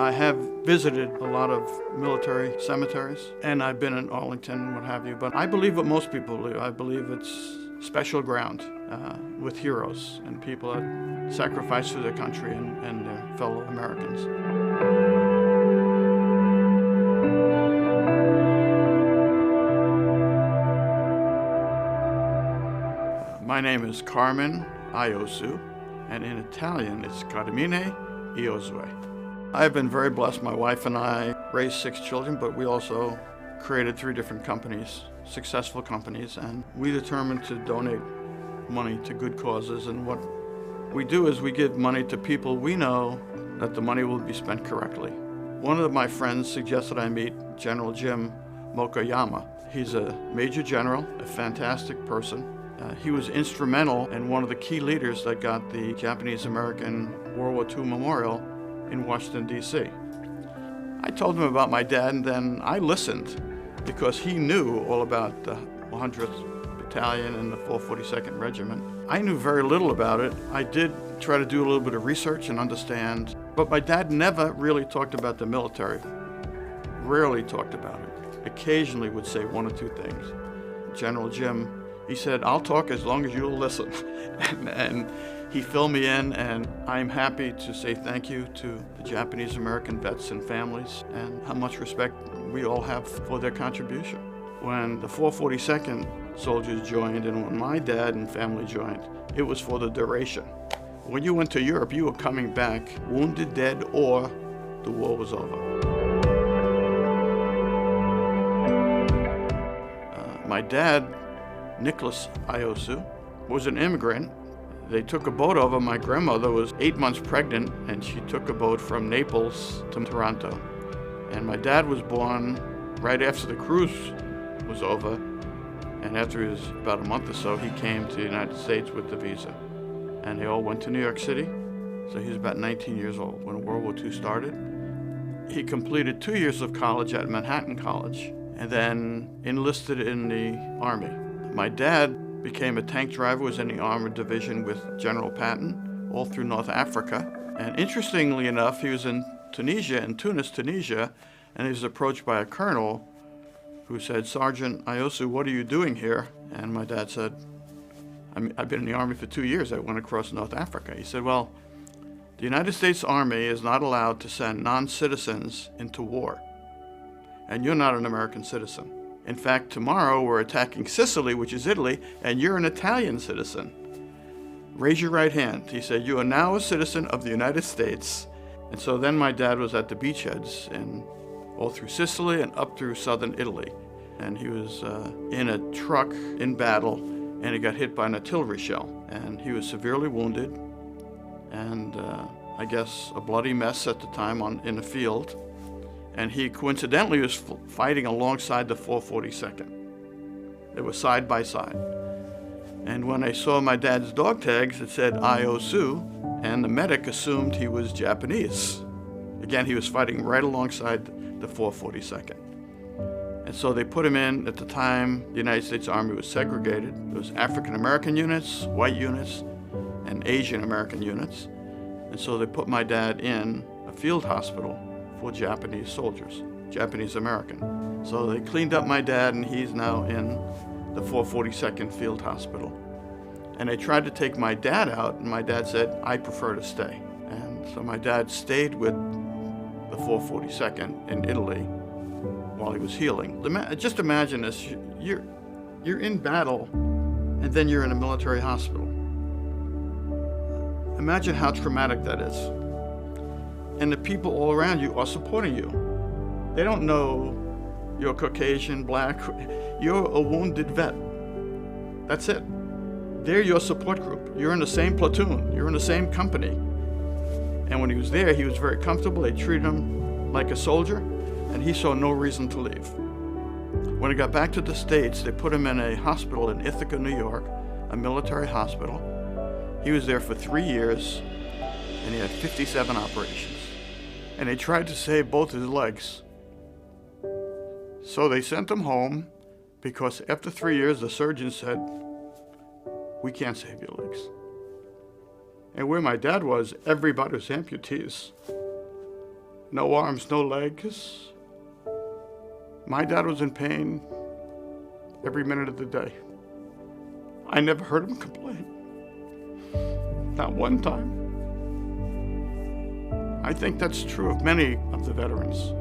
I have visited a lot of military cemeteries, and I've been in Arlington, what have you, but I believe what most people believe. I believe it's special ground with heroes and people that sacrifice for their country and their fellow Americans. My name is Carmen Iosu, and in Italian it's Carmine Iosue. I've been very blessed. My wife and I raised 6 children, but we also created 3 different companies, successful companies, and we determined to donate money to good causes. And what we do is we give money to people we know that the money will be spent correctly. One of my friends suggested I meet General Jim Mokoyama. He's a major general, a fantastic person. He was instrumental and one of the key leaders that got the Japanese-American World War II Memorial in Washington, D.C. I told him about my dad, and then I listened because he knew all about the 100th Battalion and the 442nd Regiment. I knew very little about it. I did try to do a little bit of research and understand, but my dad never really talked about the military, rarely talked about it. Occasionally would say 1 or 2 things. General Jim, he said, "I'll talk as long as you'll listen." and he filled me in, and I'm happy to say thank you to the Japanese American vets and families and how much respect we all have for their contribution. When the 442nd soldiers joined and when my dad and family joined, it was for the duration. When you went to Europe, you were coming back wounded, dead, or the war was over. My dad, Nicholas Iosu, was an immigrant. They took a boat over. My grandmother was 8 months pregnant, and she took a boat from Naples to Toronto. And my dad was born right after the cruise was over, and after he was about a month or so, he came to the United States with the visa. And they all went to New York City, so he was about 19 years old when World War II started. He completed 2 years of college at Manhattan College, and then enlisted in the Army. My dad became a tank driver, was in the Armored Division with General Patton, all through North Africa. And interestingly enough, he was in Tunis, Tunisia, and he was approached by a colonel who said, "Sergeant Iosu, what are you doing here?" And my dad said, "I've been in the Army for 2 years. I went across North Africa." He said, "Well, the United States Army is not allowed to send non-citizens into war, and you're not an American citizen. In fact, tomorrow we're attacking Sicily, which is Italy, and you're an Italian citizen. Raise your right hand." He said, "You are now a citizen of the United States." And so then my dad was at the beachheads and all through Sicily and up through southern Italy. And he was in a truck in battle, and he got hit by an artillery shell. And he was severely wounded, and I guess a bloody mess at the time in the field. And he coincidentally was fighting alongside the 442nd. They were side by side. And when I saw my dad's dog tags, it said Iosu, and the medic assumed he was Japanese. Again, he was fighting right alongside the 442nd. And so they put him in. At the time, the United States Army was segregated. There was African American units, white units, and Asian American units. And so they put my dad in a field hospital for Japanese soldiers, Japanese American. So they cleaned up my dad, and he's now in the 442nd Field Hospital. And they tried to take my dad out, and my dad said, "I prefer to stay." And so my dad stayed with the 442nd in Italy while he was healing. Just imagine this, you're in battle, and then you're in a military hospital. Imagine how traumatic that is. And the people all around you are supporting you. They don't know you're Caucasian, black, you're a wounded vet. That's it. They're your support group. You're in the same platoon, you're in the same company. And when he was there, he was very comfortable. They treated him like a soldier, and he saw no reason to leave. When he got back to the States, they put him in a hospital in Ithaca, New York, a military hospital. He was there for 3 years, and he had 57 operations. And they tried to save both his legs. So they sent him home because after 3 years, the surgeon said, "We can't save your legs." And where my dad was, everybody was amputees. no arms, no legs. My dad was in pain every minute of the day. I never heard him complain. Not one time. I think that's true of many of the veterans.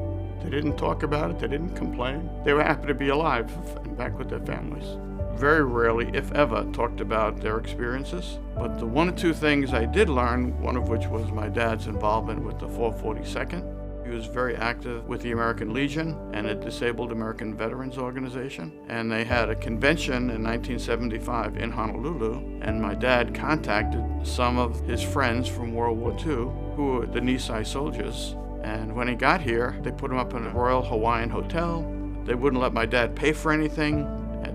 They didn't talk about it, they didn't complain. They were happy to be alive and back with their families. Very rarely, if ever, talked about their experiences. But the one or two things I did learn, one of which was my dad's involvement with the 442nd. He was very active with the American Legion and a Disabled American Veterans Organization. And they had a convention in 1975 in Honolulu, and my dad contacted some of his friends from World War II, who were the Nisei Soldiers. And when he got here, they put him up in a Royal Hawaiian hotel. They wouldn't let my dad pay for anything.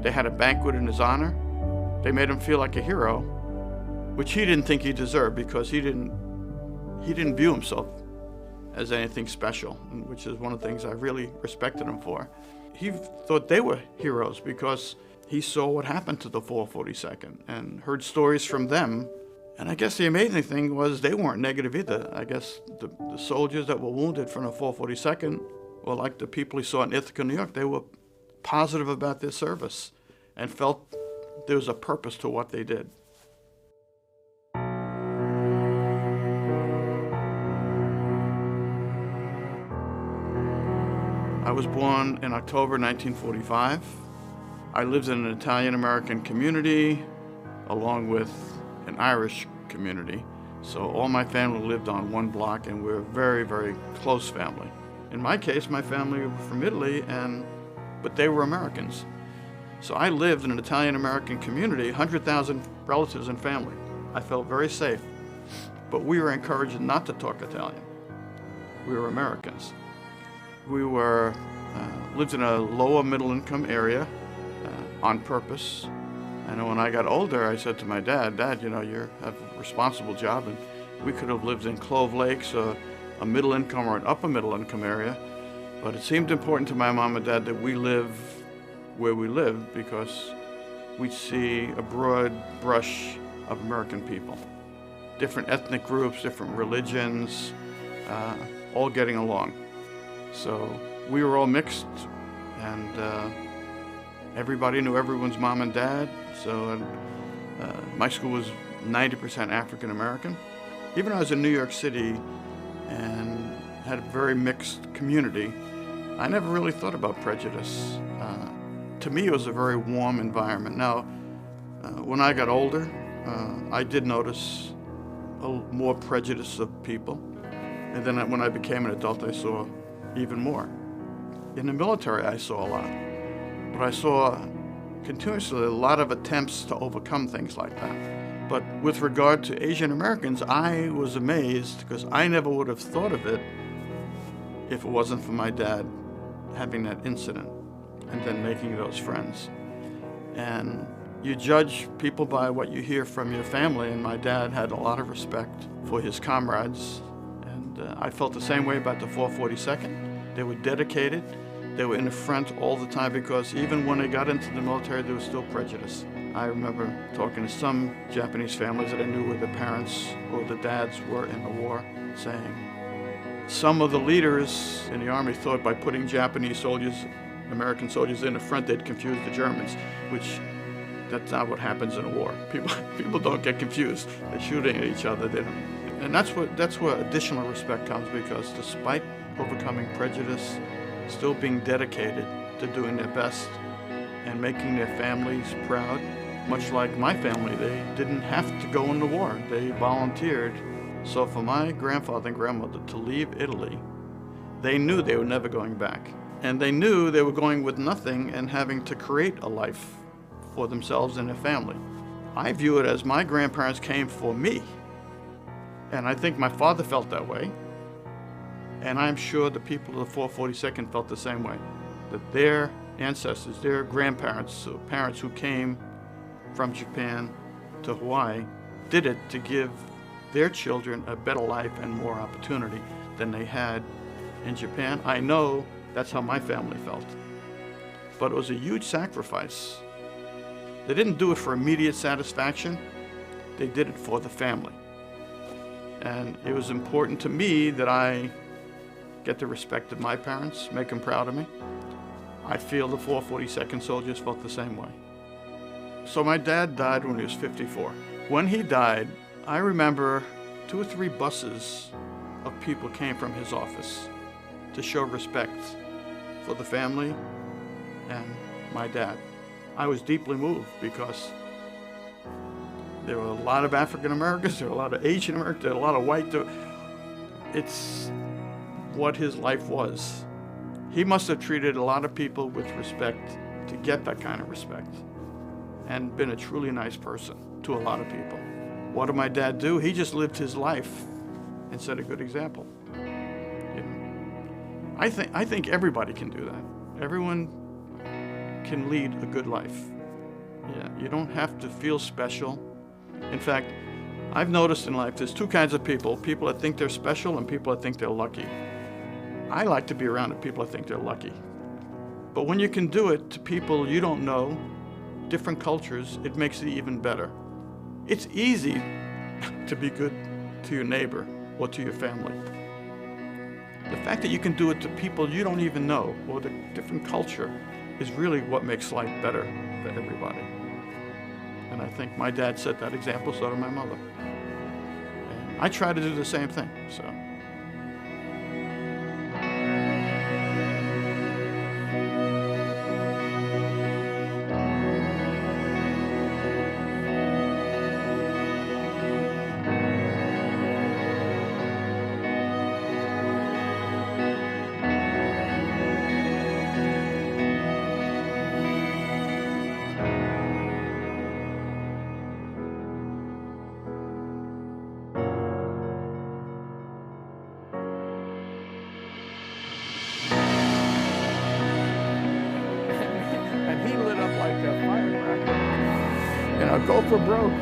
They had a banquet in his honor. They made him feel like a hero, which he didn't think he deserved because he didn't view himself as anything special, which is one of the things I really respected him for. He thought they were heroes because he saw what happened to the 442nd and heard stories from them. And I guess the amazing thing was they weren't negative either. I guess the soldiers that were wounded from the 442nd were like the people he saw in Ithaca, New York. They were positive about their service and felt there was a purpose to what they did. I was born in October 1945. I lived in an Italian-American community along with an Irish community. So all my family lived on one block and we're a very, very close family. In my case, my family were from Italy, but they were Americans. So I lived in an Italian-American community, 100,000 relatives and family. I felt very safe, but we were encouraged not to talk Italian. We were Americans. We lived in a lower middle income area on purpose. And when I got older, I said to my dad, you know, you have a responsible job, and we could have lived in Clove Lakes, a middle income or an upper middle income area. But it seemed important to my mom and dad that we live where we live because we see a broad brush of American people. Different ethnic groups, different religions, all getting along. So we were all mixed, and everybody knew everyone's mom and dad. So my school was 90% African American. Even though I was in New York City and had a very mixed community, I never really thought about prejudice. To me, it was a very warm environment. Now, when I got older, I did notice more prejudice of people. And then when I became an adult, I saw even more. In the military, I saw a lot. But I saw continuously a lot of attempts to overcome things like that. But with regard to Asian Americans, I was amazed because I never would have thought of it if it wasn't for my dad having that incident and then making those friends. And you judge people by what you hear from your family, and my dad had a lot of respect for his comrades. And I felt the same way about the 442nd. They were dedicated. They were in the front all the time because even when they got into the military, there was still prejudice. I remember talking to some Japanese families that I knew where the parents or the dads were in the war, saying some of the leaders in the army thought by putting Japanese soldiers, American soldiers in the front, they'd confuse the Germans, which that's not what happens in a war. People don't get confused. They're shooting at each other. They don't. And that's where additional respect comes, because despite overcoming prejudice, still being dedicated to doing their best and making their families proud. Much like my family, they didn't have to go in the war. They volunteered. So for my grandfather and grandmother to leave Italy, they knew they were never going back. And they knew they were going with nothing and having to create a life for themselves and their family. I view it as my grandparents came for me. And I think my father felt that way. And I'm sure the people of the 442nd felt the same way, that their ancestors, their grandparents, so parents who came from Japan to Hawaii, did it to give their children a better life and more opportunity than they had in Japan. I know that's how my family felt. But it was a huge sacrifice. They didn't do it for immediate satisfaction. They did it for the family. And it was important to me that I get the respect of my parents, make them proud of me. I feel the 442nd Soldiers felt the same way. So my dad died when he was 54. When he died, I remember 2 or 3 buses of people came from his office to show respect for the family and my dad. I was deeply moved because there were a lot of African Americans, there were a lot of Asian Americans, there were a lot of white. It's what his life was. He must have treated a lot of people with respect to get that kind of respect and been a truly nice person to a lot of people. What did my dad do? He just lived his life and set a good example. You know, I think everybody can do that. Everyone can lead a good life. Yeah, you don't have to feel special. In fact, I've noticed in life there's 2 kinds of people that think they're special and people that think they're lucky. I like to be around the people that think they're lucky. But when you can do it to people you don't know, different cultures, it makes it even better. It's easy to be good to your neighbor or to your family. The fact that you can do it to people you don't even know or the different culture is really what makes life better for everybody. And I think my dad set that example, so did my mother. And I try to do the same thing, so. Go for broke.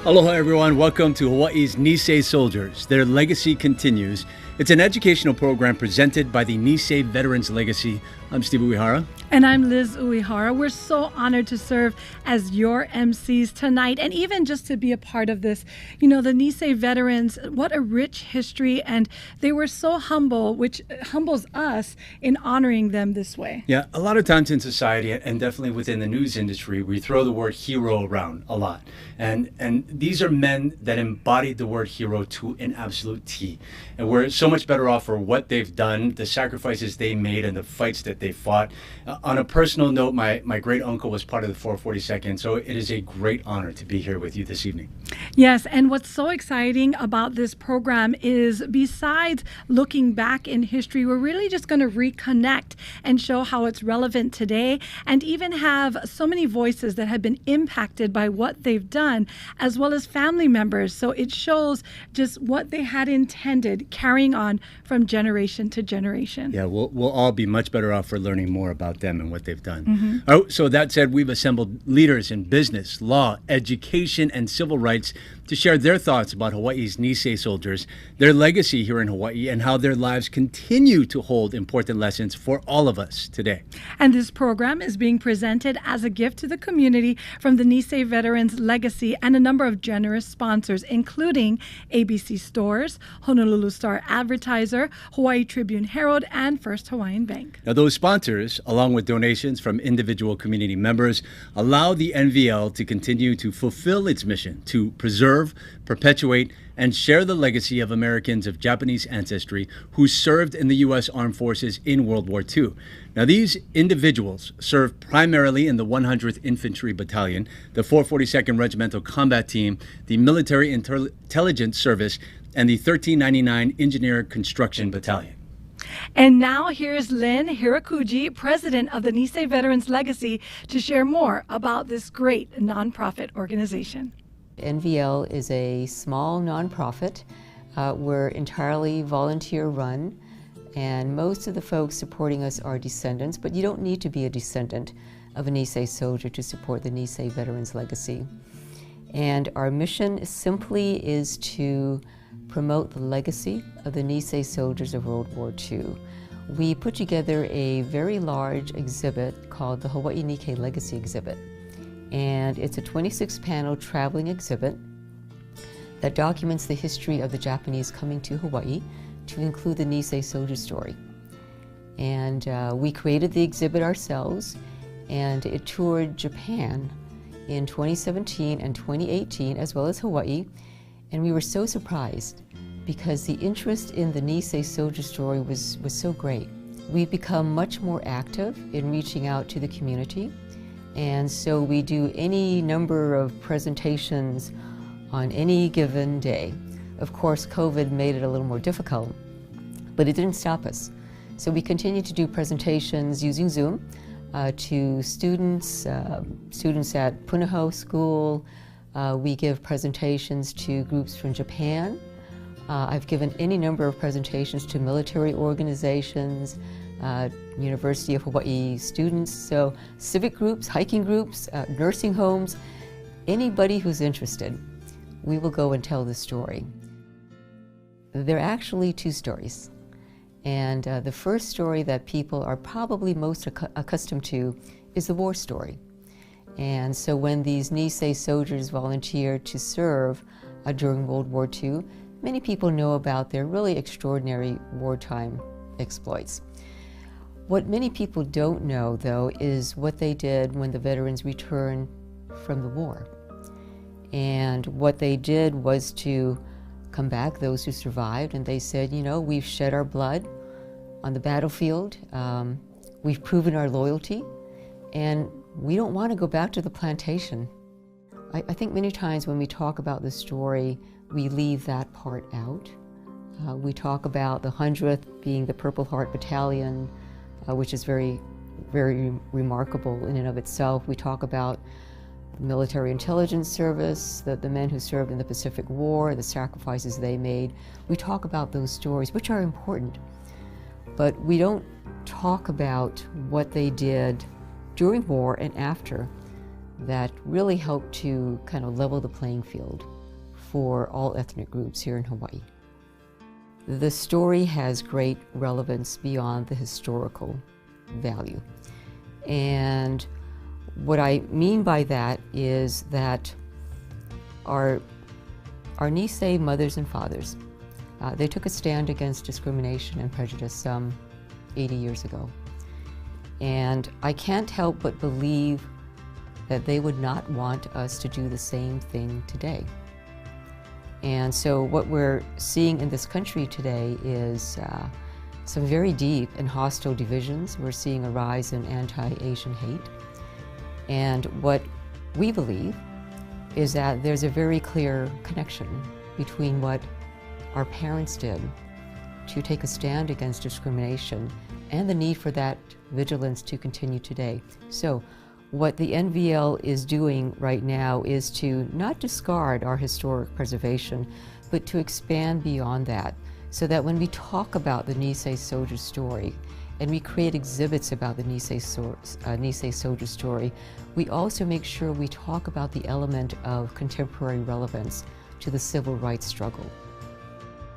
Aloha everyone, welcome to Hawaii's Nisei Soldiers. Their legacy continues. It's an educational program presented by the Nisei Veterans Legacy. I'm Steve Uyehara. And I'm Liz Uyehara. We're so honored to serve as your MCs tonight and even just to be a part of this. You know, the Nisei veterans, what a rich history, and they were so humble, which humbles us in honoring them this way. Yeah, a lot of times in society and definitely within the news industry, we throw the word hero around a lot. And these are men that embodied the word hero to an absolute T. And we're so much better off for what they've done, the sacrifices they made, and the fights that they fought. On a personal note, my great uncle was part of the 442nd, so it is a great honor to be here with you this evening. Yes, and what's so exciting about this program is besides looking back in history, we're really just going to reconnect and show how it's relevant today and even have so many voices that have been impacted by what they've done, as well as family members. So it shows just what they had intended, carrying on from generation to generation. Yeah, we'll all be much better off for learning more about them and what they've done. Mm-hmm. Oh, so that said, we've assembled leaders in business, law, education, and civil rights to share their thoughts about Hawaii's Nisei Soldiers, their legacy here in Hawaii, and how their lives continue to hold important lessons for all of us today. And this program is being presented as a gift to the community from the Nisei Veterans Legacy and a number of generous sponsors, including ABC Stores, Honolulu Star Advertising, Advertiser, Hawaii Tribune Herald, and First Hawaiian Bank. Now, those sponsors, along with donations from individual community members, allow the NVL to continue to fulfill its mission to preserve, perpetuate, and share the legacy of Americans of Japanese ancestry who served in the U.S. Armed Forces in World War II. Now, these individuals served primarily in the 100th Infantry Battalion, the 442nd Regimental Combat Team, the Military Intelligence Service, and the 1399 Engineer Construction Battalion. And now here's Lynn Heirakuji, president of the Nisei Veterans Legacy, to share more about this great nonprofit organization. NVL is a small nonprofit. We're entirely volunteer run, and most of the folks supporting us are descendants, but you don't need to be a descendant of a Nisei soldier to support the Nisei Veterans Legacy. And our mission simply is to promote the legacy of the Nisei soldiers of World War II. We put together a very large exhibit called the Hawaiʻi Nikkei Legacy Exhibit. And it's a 26-panel traveling exhibit that documents the history of the Japanese coming to Hawaii to include the Nisei soldier story. And we created the exhibit ourselves, and it toured Japan in 2017 and 2018, as well as Hawaii. And we were so surprised because the interest in the Nisei soldier story was so great. We've become much more active in reaching out to the community. And so we do any number of presentations on any given day. Of course, COVID made it a little more difficult, but it didn't stop us. So we continue to do presentations using Zoom to students at Punahou School. We give presentations to groups from Japan. I've given any number of presentations to military organizations, University of Hawaii students, so civic groups, hiking groups, nursing homes, anybody who's interested, we will go and tell the story. There are actually two stories. And the first story that people are probably most accustomed to is the war story. And so when these Nisei soldiers volunteered to serve during World War II, many people know about their really extraordinary wartime exploits. What many people don't know, though, is what they did when the veterans returned from the war. And what they did was to come back, those who survived, and they said, you know, we've shed our blood on the battlefield, we've proven our loyalty, and we don't want to go back to the plantation. I think many times when we talk about the story, we leave that part out. We talk about the 100th being the Purple Heart Battalion, which is very, very remarkable in and of itself. We talk about the Military Intelligence Service, the men who served in the Pacific War, the sacrifices they made. We talk about those stories, which are important, but we don't talk about what they did during war and after that really helped to kind of level the playing field for all ethnic groups here in Hawaii. The story has great relevance beyond the historical value. And what I mean by that is that our Nisei mothers and fathers, they took a stand against discrimination and prejudice some 80 years ago. And I can't help but believe that they would not want us to do the same thing today. And so what we're seeing in this country today is some very deep and hostile divisions. We're seeing a rise in anti-Asian hate. And what we believe is that there's a very clear connection between what our parents did to take a stand against discrimination and the need for that vigilance to continue today. So what the NVL is doing right now is to not discard our historic preservation, but to expand beyond that, so that when we talk about the Nisei soldier story and we create exhibits about the Nisei soldier story, we also make sure we talk about the element of contemporary relevance to the civil rights struggle.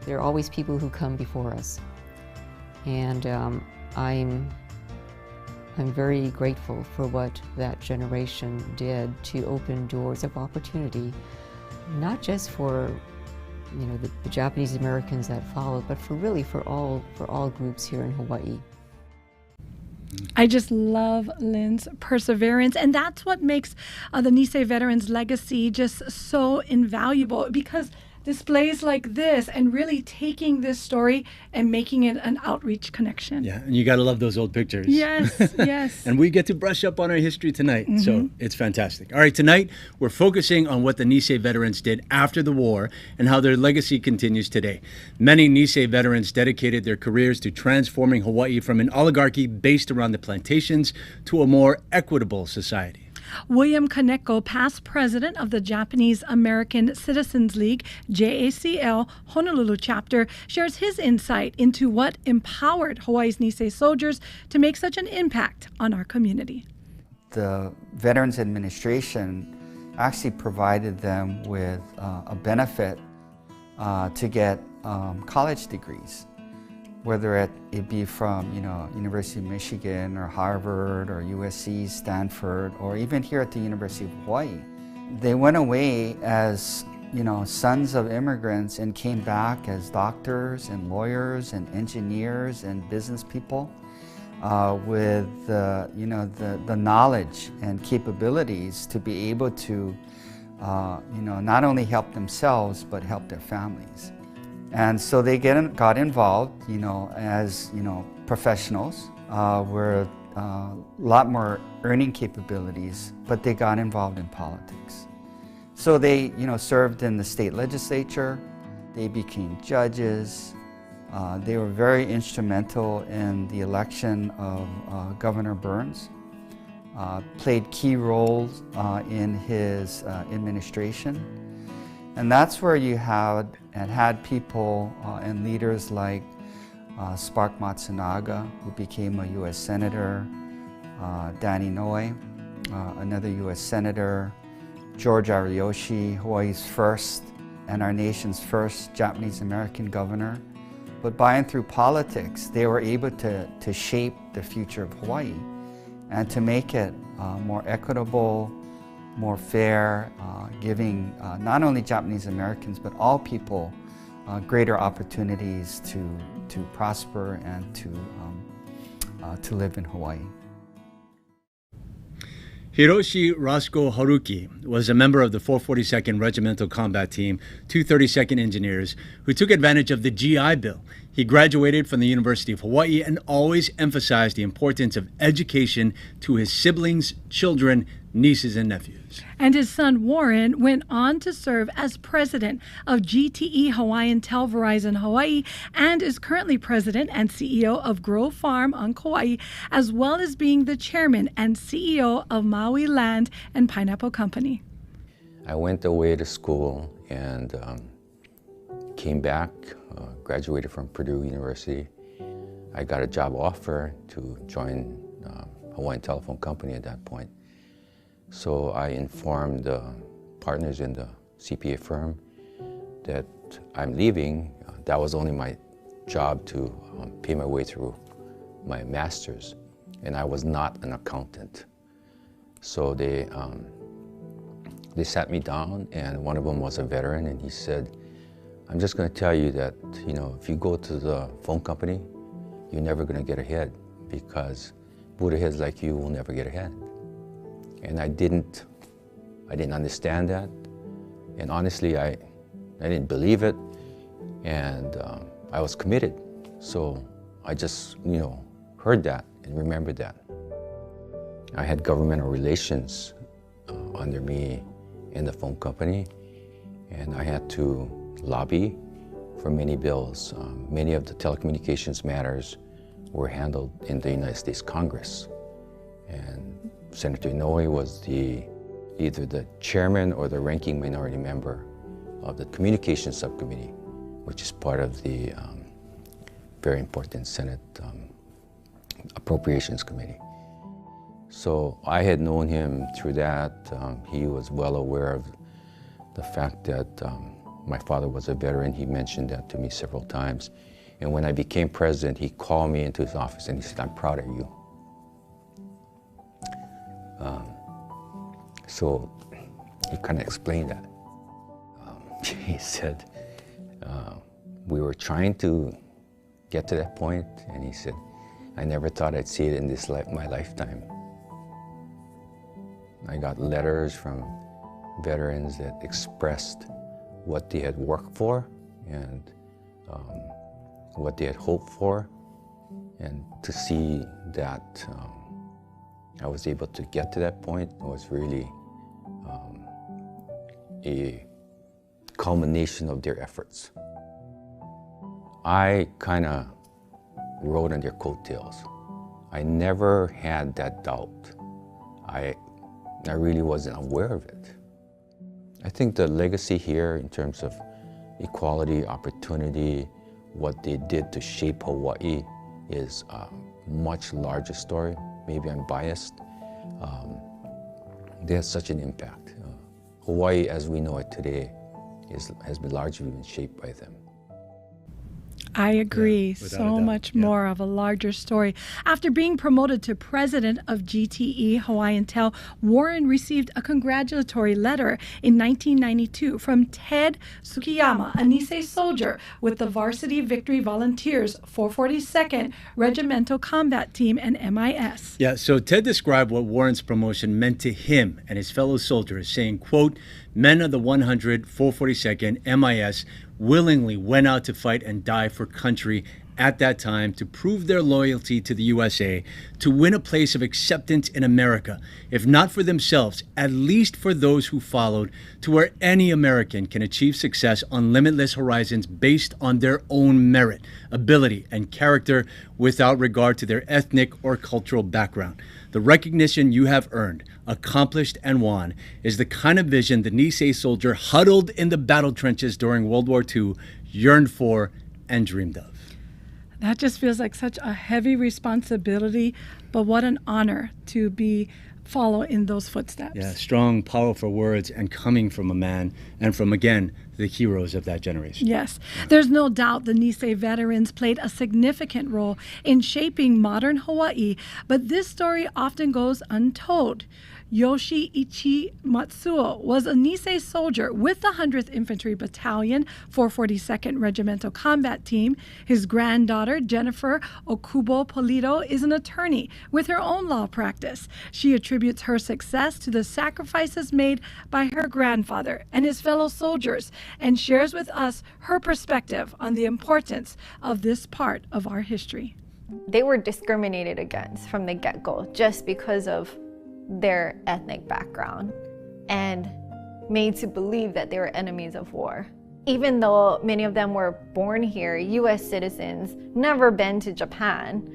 There are always people who come before us, and I'm very grateful for what that generation did to open doors of opportunity, not just for the Japanese Americans that followed, but for all groups here in Hawaii. I just love Lynn's perseverance, and that's what makes the Nisei Veterans Legacy just so invaluable, because displays like this and really taking this story and making it an outreach connection. Yeah, and you got to love those old pictures. Yes, yes. And we get to brush up on our history tonight, so it's fantastic. All right, tonight we're focusing on what the Nisei veterans did after the war and how their legacy continues today. Many Nisei veterans dedicated their careers to transforming Hawaii from an oligarchy based around the plantations to a more equitable society. William Kaneko, past president of the Japanese American Citizens League, JACL, Honolulu chapter, shares his insight into what empowered Hawaii's Nisei Soldiers to make such an impact on our community. The Veterans Administration actually provided them with a benefit to get college degrees, whether it be from University of Michigan or Harvard or USC, Stanford, or even here at the University of Hawaii. They went away as sons of immigrants and came back as doctors and lawyers and engineers and business people with the knowledge and capabilities to be able to not only help themselves but help their families. And so they got involved, as professionals, with a lot more earning capabilities, but they got involved in politics. So they, served in the state legislature. They became judges. They were very instrumental in the election of Governor Burns. Played key roles in his administration. And that's where you had people and leaders like Spark Matsunaga, who became a U.S. Senator, Danny Noe, another U.S. Senator, George Ariyoshi, Hawaii's first and our nation's first Japanese American governor. But by and through politics, they were able to shape the future of Hawaii and to make it more equitable, more fair, giving not only Japanese Americans but all people greater opportunities to prosper and to live in Hawaii. Hiroshi Roscoe Haruki was a member of the 442nd Regimental Combat Team, 232nd Engineers, who took advantage of the GI Bill. He graduated from the University of Hawaii and always emphasized the importance of education to his siblings, children, nieces, and nephews. And his son Warren went on to serve as president of GTE Hawaiian Tel Verizon Hawaii and is currently president and CEO of Grove Farm on Kauai, as well as being the chairman and CEO of Maui Land and Pineapple Company. I went away to school and came back, graduated from Purdue University. I got a job offer to join Hawaiian Telephone Company at that point. So I informed partners in the CPA firm that I'm leaving. That was only my job to pay my way through my master's, and I was not an accountant. So they sat me down, and one of them was a veteran, and he said, I'm just going to tell you that, if you go to the phone company, you're never going to get ahead, because Buddha heads like you will never get ahead. And I didn't understand that, and honestly, I didn't believe it, and I was committed. So I just, heard that and remembered that. I had governmental relations under me in the phone company, and I had to lobby for many bills. Many of the telecommunications matters were handled in the United States Congress, and Senator Inoue was either the chairman or the ranking minority member of the Communications Subcommittee, which is part of the very important Senate Appropriations Committee. So I had known him through that. He was well aware of the fact that my father was a veteran. He mentioned that to me several times. And when I became president, he called me into his office and he said, I'm proud of you. So he kind of explained that. He said, we were trying to get to that point, and he said, I never thought I'd see it in my lifetime. I got letters from veterans that expressed what they had worked for and what they had hoped for, and to see that I was able to get to that point was really a culmination of their efforts. I kind of rode on their coattails. I never had that doubt. I really wasn't aware of it. I think the legacy here in terms of equality, opportunity, what they did to shape Hawaiʻi is a much larger story. Maybe I'm biased. They had such an impact. Hawaiʻi as we know it today has been largely been shaped by them. I agree. Yeah, without a So doubt. much more of a larger story. After being promoted to president of GTE Hawaiian Tel, Warren received a congratulatory letter in 1992 from Ted Tsukiyama, a Nisei soldier with the Varsity Victory Volunteers 442nd Regimental Combat Team and MIS. Yeah, so Ted described what Warren's promotion meant to him and his fellow soldiers, saying, quote, men of the 100 442nd MIS willingly went out to fight and die for country at that time to prove their loyalty to the USA, to win a place of acceptance in America, if not for themselves, at least for those who followed, to where any American can achieve success on limitless horizons based on their own merit, ability, and character without regard to their ethnic or cultural background. The recognition you have earned, accomplished, and won is the kind of vision the Nisei soldier huddled in the battle trenches during World War II yearned for and dreamed of. That just feels like such a heavy responsibility, but what an honor to follow in those footsteps. Yeah, strong, powerful words, and coming from a man and from, again, the heroes of that generation. Yes. There's no doubt the Nisei veterans played a significant role in shaping modern Hawaii, but this story often goes untold. Yoshiichi Matsuo was a Nisei soldier with the 100th Infantry Battalion, 442nd Regimental Combat Team. His granddaughter, Jennifer Okubo Polido, is an attorney with her own law practice. She attributes her success to the sacrifices made by her grandfather and his fellow soldiers, and shares with us her perspective on the importance of this part of our history. They were discriminated against from the get-go just because of their ethnic background and made to believe that they were enemies of war. Even though many of them were born here, US citizens, never been to Japan,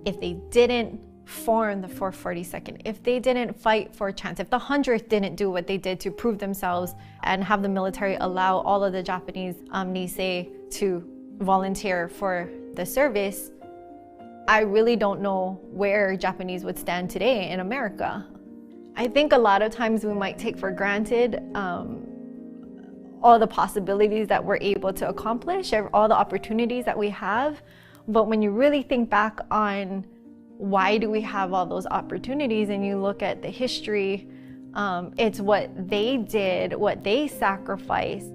if they didn't form the 442nd, if they didn't fight for a chance, if the 100th didn't do what they did to prove themselves and have the military allow all of the Japanese Nisei to volunteer for the service, I really don't know where Japanese would stand today in America. I think a lot of times we might take for granted all the possibilities that we're able to accomplish, all the opportunities that we have. But when you really think back on why do we have all those opportunities and you look at the history, it's what they did, what they sacrificed,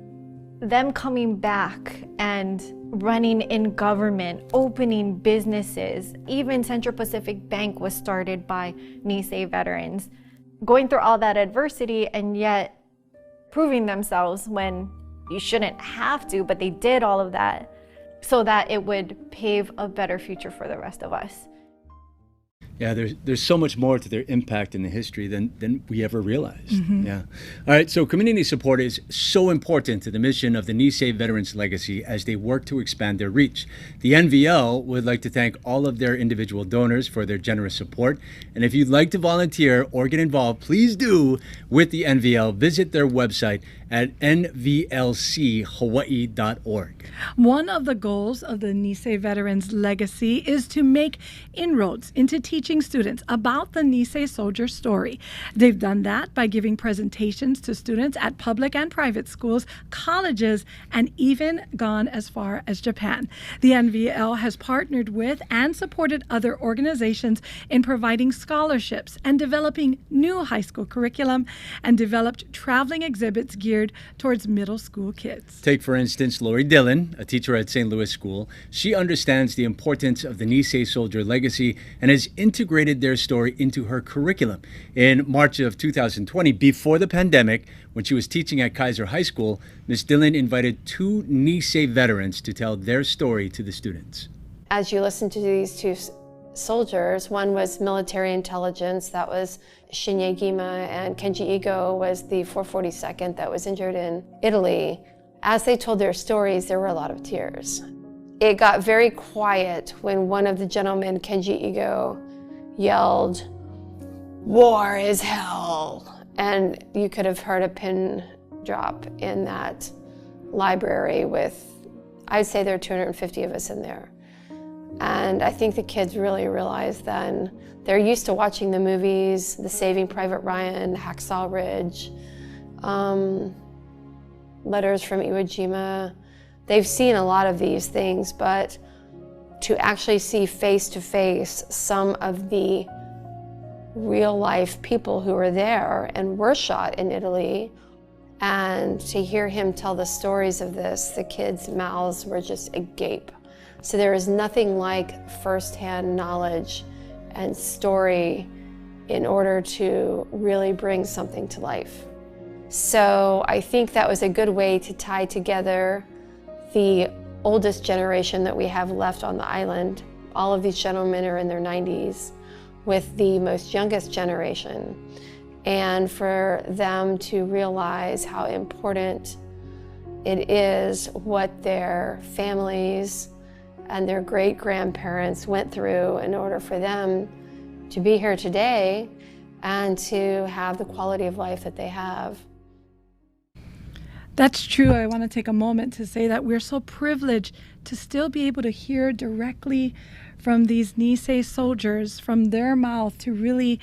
them coming back and running in government, opening businesses. Even Central Pacific Bank was started by Nisei veterans. Going through all that adversity and yet proving themselves when you shouldn't have to, but they did all of that so that it would pave a better future for the rest of us. Yeah, there's so much more to their impact in the history than we ever realized. Mm-hmm. Yeah. All right, so community support is so important to the mission of the Nisei Veterans Legacy as they work to expand their reach. The NVL would like to thank all of their individual donors for their generous support. And if you'd like to volunteer or get involved, please do with the NVL. Visit their website at nvlchawaii.org. One of the goals of the Nisei Veterans Legacy is to make inroads into teaching students about the Nisei soldier story. They've done that by giving presentations to students at public and private schools, colleges, and even gone as far as Japan. The NVL has partnered with and supported other organizations in providing scholarships and developing new high school curriculum, and developed traveling exhibits geared geared towards middle school kids. Take, for instance, Lory Dillon, a teacher at St. Louis School. She understands the importance of the Nisei Soldier legacy and has integrated their story into her curriculum. In March of 2020, before the pandemic, when she was teaching at Kaiser High School, Ms. Dillon invited 2 Nisei veterans to tell their story to the students. As you listen to these 2 soldiers, one was military intelligence, that was Shinyagima, and Kenji Igo was the 442nd that was injured in Italy. As they told their stories, there were a lot of tears. It got very quiet when one of the gentlemen, Kenji Igo, yelled, "War is hell!" And you could have heard a pin drop in that library with, I'd say there are 250 of us in there. And I think the kids really realized then, they're used to watching the movies, the Saving Private Ryan, Hacksaw Ridge, Letters from Iwo Jima. They've seen a lot of these things, but to actually see face to face some of the real life people who were there and were shot in Italy, and to hear him tell the stories of this, the kids' mouths were just agape. So there is nothing like firsthand knowledge and story in order to really bring something to life. So I think that was a good way to tie together the oldest generation that we have left on the island. All of these gentlemen are in their 90s, with the most youngest generation, and for them to realize how important it is what their families and their great-grandparents went through in order for them to be here today and to have the quality of life that they have. That's true. I want to take a moment to say that we're so privileged to still be able to hear directly from these Nisei soldiers, from their mouth, to really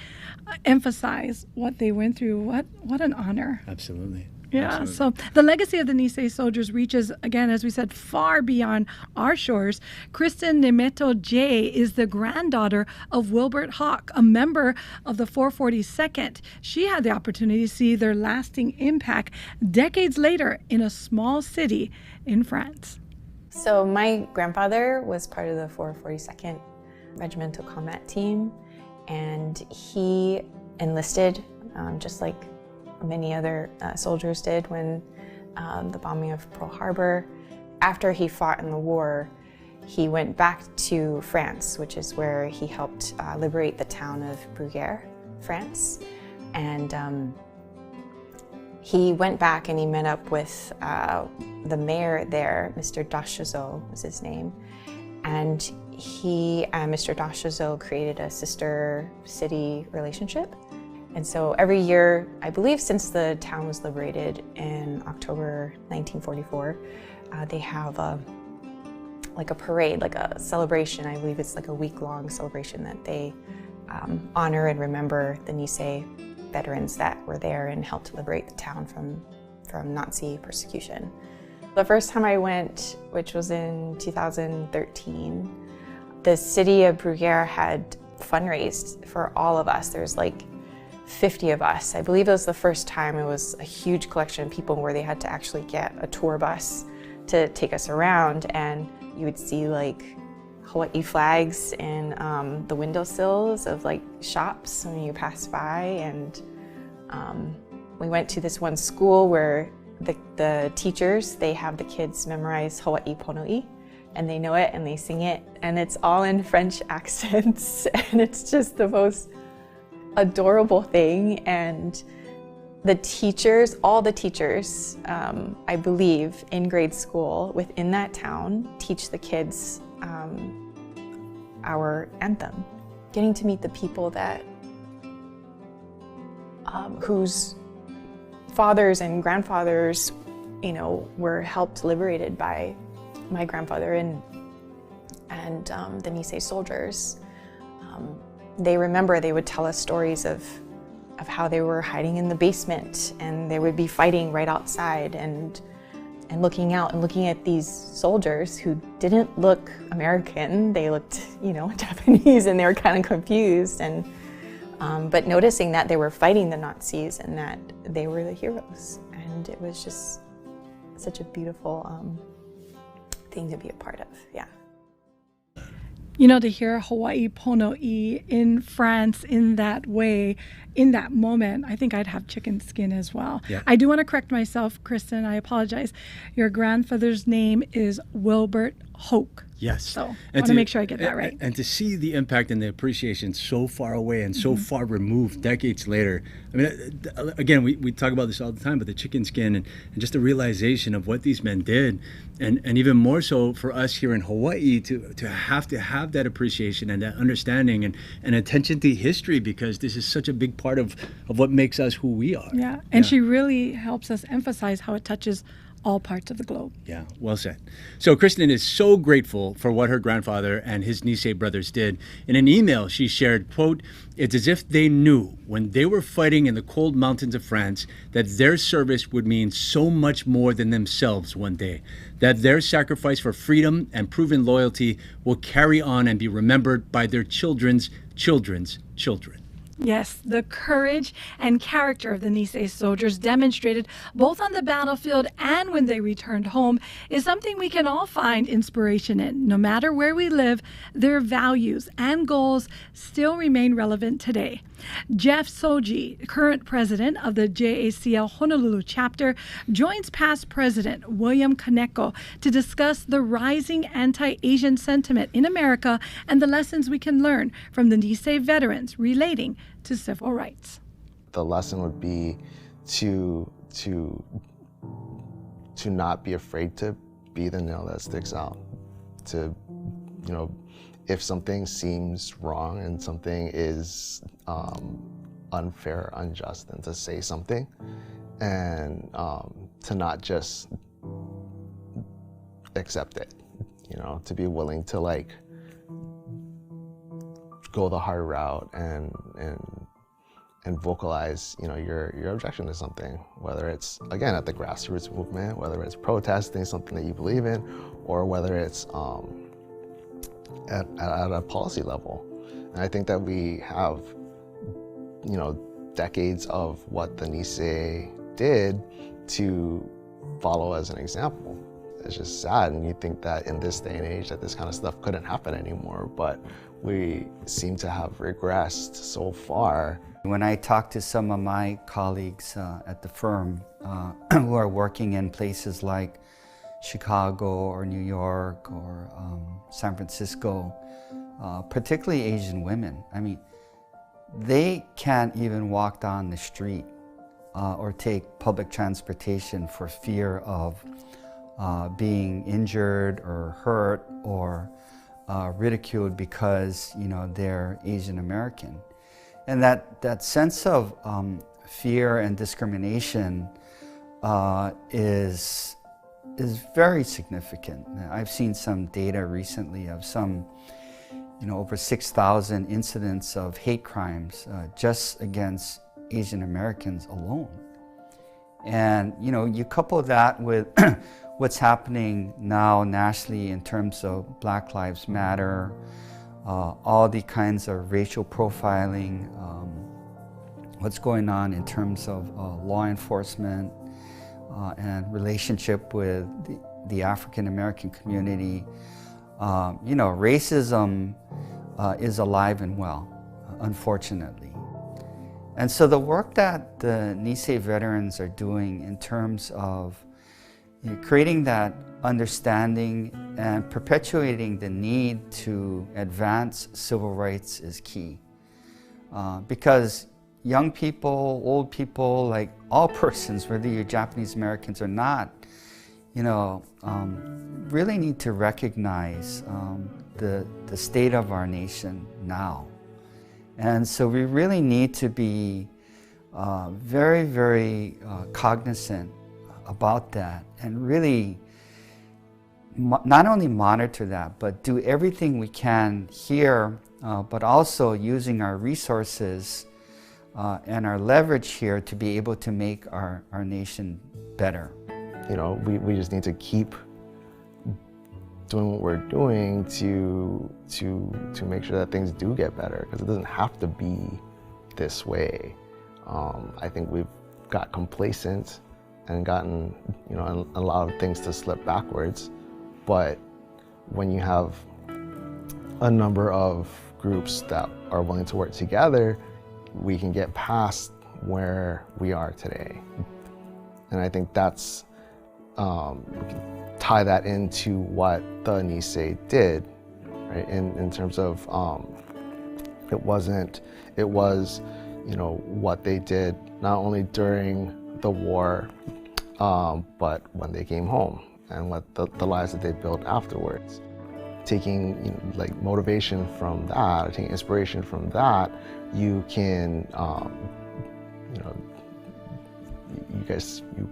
emphasize what they went through. What an honor. Absolutely. Yeah, Absolutely. so the legacy of the Nisei soldiers reaches, again, as we said, far beyond our shores. Kristen Nemoto Jay is the granddaughter of Wilbert Hawk, a member of the 442nd. She had the opportunity to see their lasting impact decades later in a small city in France. So my grandfather was part of the 442nd Regimental Combat Team, and he enlisted just like many other soldiers did when the bombing of Pearl Harbor. After he fought in the war, he went back to France, which is where he helped liberate the town of Bruguière, France. And he went back and he met up with the mayor there, Mr. Dashizo was his name. And he and Mr. Dashizo created a sister city relationship. And so every year, I believe since the town was liberated in October 1944, they have a parade, like a celebration. I believe it's like a week-long celebration that they honor and remember the Nisei veterans that were there and helped to liberate the town from Nazi persecution. The first time I went, which was in 2013, the city of Bruguière had fundraised for all of us. There's like 50 of us. I believe it was the first time it was a huge collection of people where they had to actually get a tour bus to take us around, and you would see like Hawaiʻi flags in the windowsills of like shops when you pass by. And we went to this one school where the teachers, they have the kids memorize Hawaiʻi Pono'i, and they know it and they sing it, and it's all in French accents, and it's just the most adorable thing. And the teachers, all the teachers, I believe, in grade school within that town teach the kids our anthem. Getting to meet the people that whose fathers and grandfathers, you know, were helped liberated by my grandfather and the Nisei soldiers. They remember, they would tell us stories of how they were hiding in the basement, and they would be fighting right outside and looking out and looking at these soldiers who didn't look American. They looked, you know, Japanese, and they were kind of confused, but noticing that they were fighting the Nazis and that they were the heroes. And and it was just such a beautiful thing to be a part of. Yeah. You know, to hear Hawaii Pono'i in France in that way, in that moment, I think I'd have chicken skin as well. Yeah. I do want to correct myself, Kristen. I apologize. Your grandfather's name is Wilbert Hoke. Yes. So I want to make sure I get that right. And to see the impact and the appreciation so far away and so far removed decades later. I mean, again, we talk about this all the time, but the chicken skin and just the realization of what these men did. And even more so for us here in Hawaii to have that appreciation and that understanding and attention to history, because this is such a big part of what makes us who we are. Yeah. And she really helps us emphasize how it touches all parts of the globe. Yeah, well said. So Kristen is so grateful for what her grandfather and his Nisei brothers did. In an email, she shared, quote, "It's as if they knew when they were fighting in the cold mountains of France that their service would mean so much more than themselves one day, that their sacrifice for freedom and proven loyalty will carry on and be remembered by their children's children's children." Yes, the courage and character of the Nisei soldiers demonstrated both on the battlefield and when they returned home is something we can all find inspiration in. No matter where we live, their values and goals still remain relevant today. Jeff Soji, current president of the JACL Honolulu chapter, joins past president William Kaneko to discuss the rising anti-Asian sentiment in America and the lessons we can learn from the Nisei veterans relating to civil rights. The lesson would be to not be afraid to be the nail that sticks out. To, you know, if something seems wrong and something is unfair, unjust, then to say something, and to not just accept it, you know, to be willing to like go the hard route and vocalize, you know, your objection to something, whether it's, again, at the grassroots movement, whether it's protesting something that you believe in, or whether it's at a policy level. And I think that we have, you know, decades of what the Nisei did to follow as an example. It's just sad, and you think that in this day and age that this kind of stuff couldn't happen anymore, but we seem to have regressed so far. When I talk to some of my colleagues at the firm who are working in places like Chicago or New York or San Francisco, particularly Asian women, I mean, they can't even walk down the street or take public transportation for fear of being injured or hurt or ridiculed because, you know, they're Asian American. And that sense of fear and discrimination is very significant. I've seen some data recently of some, you know, over 6,000 incidents of hate crimes just against Asian Americans alone. And, you know, you couple that with what's happening now nationally in terms of Black Lives Matter, all the kinds of racial profiling, what's going on in terms of law enforcement and relationship with the African American community. You know, racism is alive and well, unfortunately. And so the work that the Nisei veterans are doing in terms of creating that understanding and perpetuating the need to advance civil rights is key. Because young people, old people, like all persons, whether you're Japanese Americans or not, you know, really need to recognize the state of our nation now. And so we really need to be very, very cognizant about that and really not only monitor that, but do everything we can here, but also using our resources and our leverage here to be able to make our nation better. You know, we just need to keep doing what we're doing to make sure that things do get better, because it doesn't have to be this way. I think we've got complacent and gotten, a lot of things to slip backwards. But when you have a number of groups that are willing to work together, we can get past where we are today. And I think that's, we can tie that into what the Nisei did, right? In terms of, it was, what they did not only during the war, but when they came home, and what the lives that they built afterwards. Taking motivation from that, or taking inspiration from that, you can, you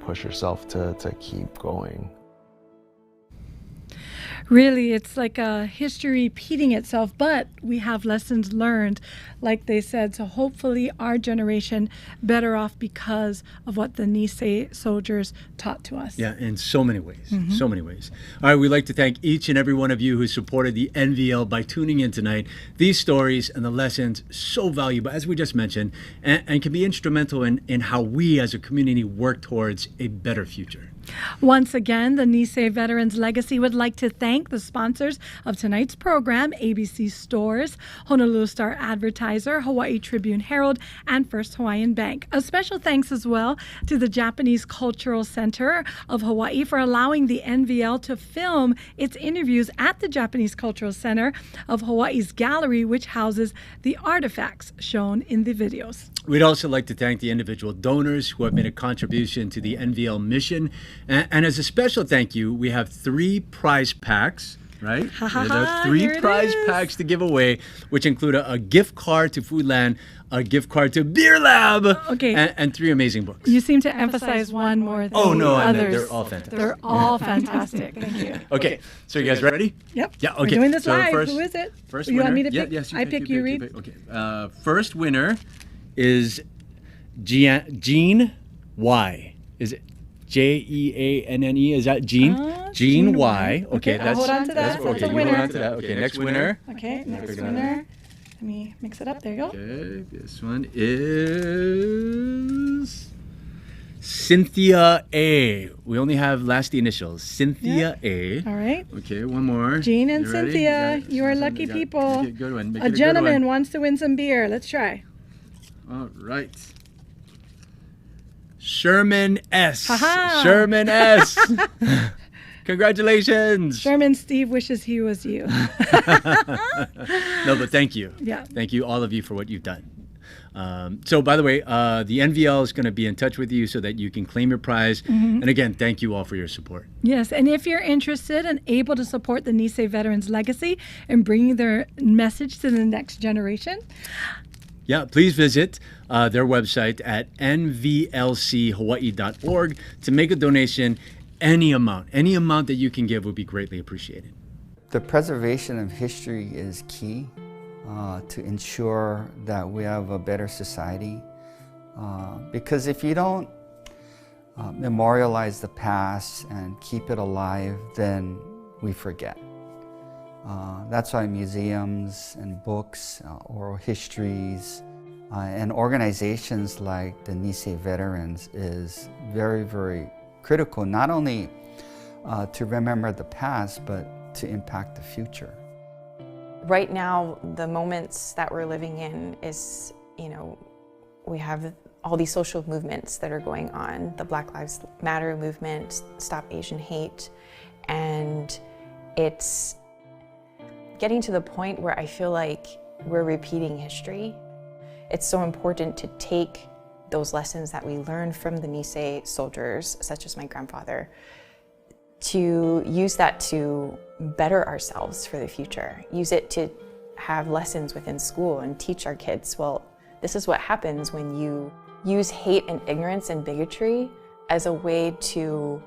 push yourself to keep going. Really, it's like a history repeating itself, but we have lessons learned, like they said. So hopefully our generation better off because of what the Nisei Soldiers taught to us. Yeah, in so many ways, so many ways. All right, we'd like to thank each and every one of you who supported the NVL by tuning in tonight. These stories and the lessons, so valuable, as we just mentioned, and can be instrumental in how we as a community work towards a better future. Once again, the Nisei Veterans Legacy would like to thank the sponsors of tonight's program, ABC Stores, Honolulu Star Advertiser, Hawaii Tribune Herald, and First Hawaiian Bank. A special thanks as well to the Japanese Cultural Center of Hawaii for allowing the NVL to film its interviews at the Japanese Cultural Center of Hawaii's gallery, which houses the artifacts shown in the videos. We'd also like to thank the individual donors who have made a contribution to the NVL mission. And as a special thank you, we have 3 prize packs, right? There's 3 prize packs to give away, which include a gift card to Foodland, a gift card to Beer Lab, and 3 amazing books. You seem to emphasize one more than others. They're all fantastic. They're all fantastic. Thank you. Okay, so you guys ready? Yep. Yeah, okay. We're doing this live. First, Who is it? First you winner. Want me to pick? Yes, I pick, you read? Okay. First winner is Jean Y. Is it Jeanne? Is that Jean? Jean Y. Okay, that's hold on to that. Okay, That's a you winner. hold on to that. Okay, next winner. Okay, next winner. Let me mix it up. There you go. Okay, this one is Cynthia A. We only have last initials. Cynthia A. All right. Okay, one more. Jean and You ready? Cynthia, you are lucky people. Make it a good one. Make A it a good gentleman one. wants to win some beer. Let's try. All right. Sherman S. Ha-ha. Sherman S. Congratulations. Sherman, Steve wishes he was you. No, but thank you. Yeah. Thank you, all of you, for what you've done. So, by the way, the NVL is going to be in touch with you so that you can claim your prize. And again, thank you all for your support. Yes, and if you're interested and able to support the Nisei Veterans Legacy and bringing their message to the next generation, yeah, please visit their website at nvlchawaii.org to make a donation. Any amount that you can give would be greatly appreciated. The preservation of history is key to ensure that we have a better society. Because if you don't memorialize the past and keep it alive, then we forget. That's why museums and books, oral histories, and organizations like the Nisei Veterans is very, very critical, not only to remember the past, but to impact the future. Right now, the moments that we're living in is, we have all these social movements that are going on, the Black Lives Matter movement, Stop Asian Hate, and it's getting to the point where I feel like we're repeating history. It's so important to take those lessons that we learned from the Nisei soldiers, such as my grandfather, to use that to better ourselves for the future. Use it to have lessons within school and teach our kids, well, this is what happens when you use hate and ignorance and bigotry as a way to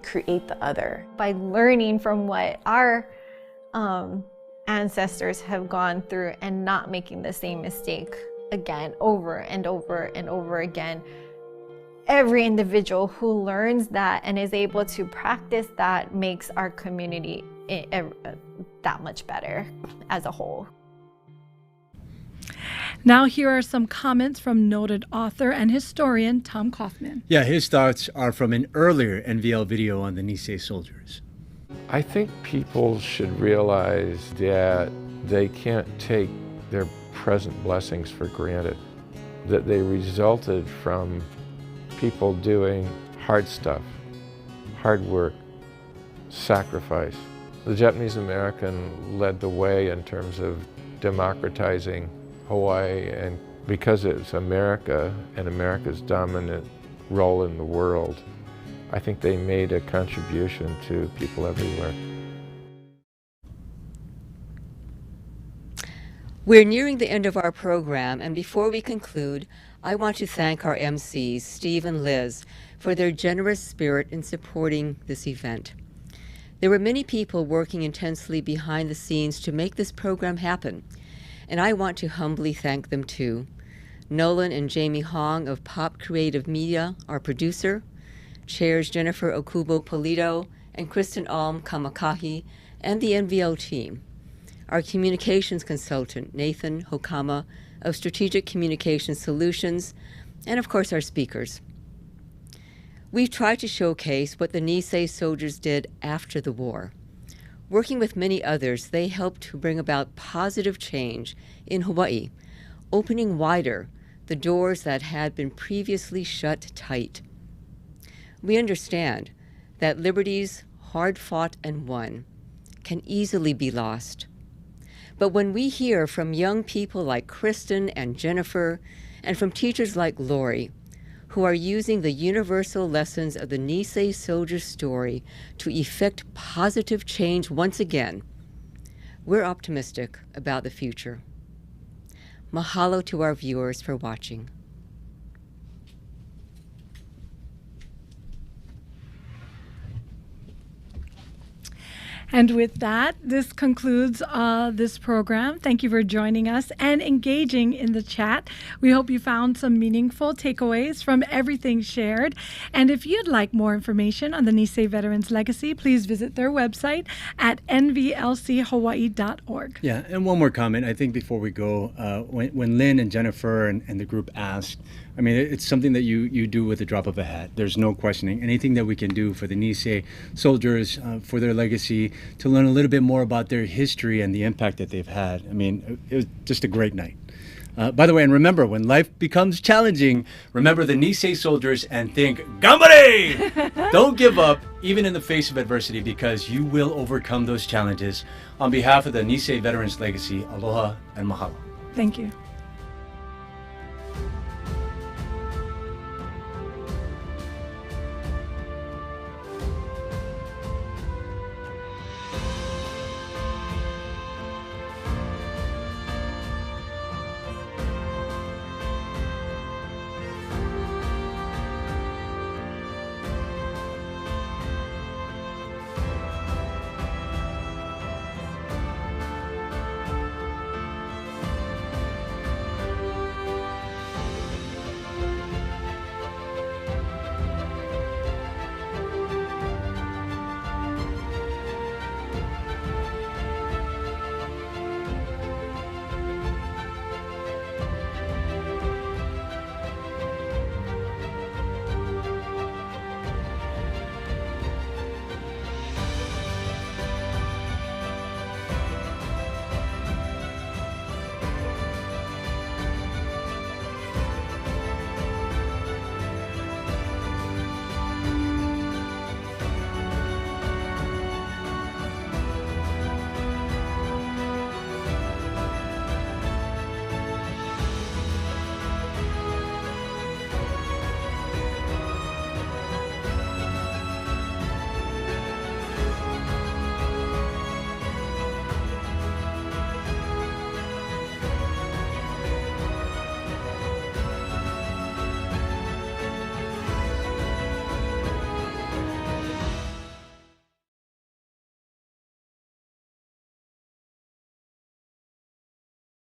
create the other. By learning from what our ancestors have gone through and not making the same mistake again, over and over and over again. Every individual who learns that and is able to practice that makes our community that much better as a whole. Now here are some comments from noted author and historian Tom Kaufman. Yeah, his thoughts are from an earlier NVL video on the Nisei Soldiers. I think people should realize that they can't take their present blessings for granted, that they resulted from people doing hard stuff, hard work, sacrifice. The Japanese American led the way in terms of democratizing Hawaii, and because it's America and America's dominant role in the world, I think they made a contribution to people everywhere. We're nearing the end of our program, and before we conclude, I want to thank our MCs, Steve and Liz, for their generous spirit in supporting this event. There were many people working intensely behind the scenes to make this program happen, and I want to humbly thank them too. Nolan and Jamie Hong of Pop Creative Media, our producer, chairs Jennifer Okubo Polido and Kristen Kamakahi, and the NVL team. Our communications consultant, Nathan Hokama of Strategic Communication Solutions, and of course our speakers. We've tried to showcase what the Nisei Soldiers did after the war. Working with many others, they helped to bring about positive change in Hawaii, opening wider the doors that had been previously shut tight. We understand that liberties hard fought and won can easily be lost. But when we hear from young people like Kristen and Jennifer, and from teachers like Lory, who are using the universal lessons of the Nisei Soldiers story to effect positive change once again, we're optimistic about the future. Mahalo to our viewers for watching. And with that, this concludes this program. Thank you for joining us and engaging in the chat. We hope you found some meaningful takeaways from everything shared. And if you'd like more information on the Nisei Veterans Legacy, please visit their website at nvlchawaii.org. Yeah, and one more comment, I think, before we go. When Lynn and Jennifer and the group asked, I mean, it's something that you do with a drop of a hat. There's no questioning. Anything that we can do for the Nisei Soldiers, for their legacy, to learn a little bit more about their history and the impact that they've had. I mean, it was just a great night. By the way, and remember, when life becomes challenging, remember the Nisei Soldiers and think, ganbari! Don't give up, even in the face of adversity, because you will overcome those challenges. On behalf of the Nisei Veterans Legacy, aloha and mahalo. Thank you.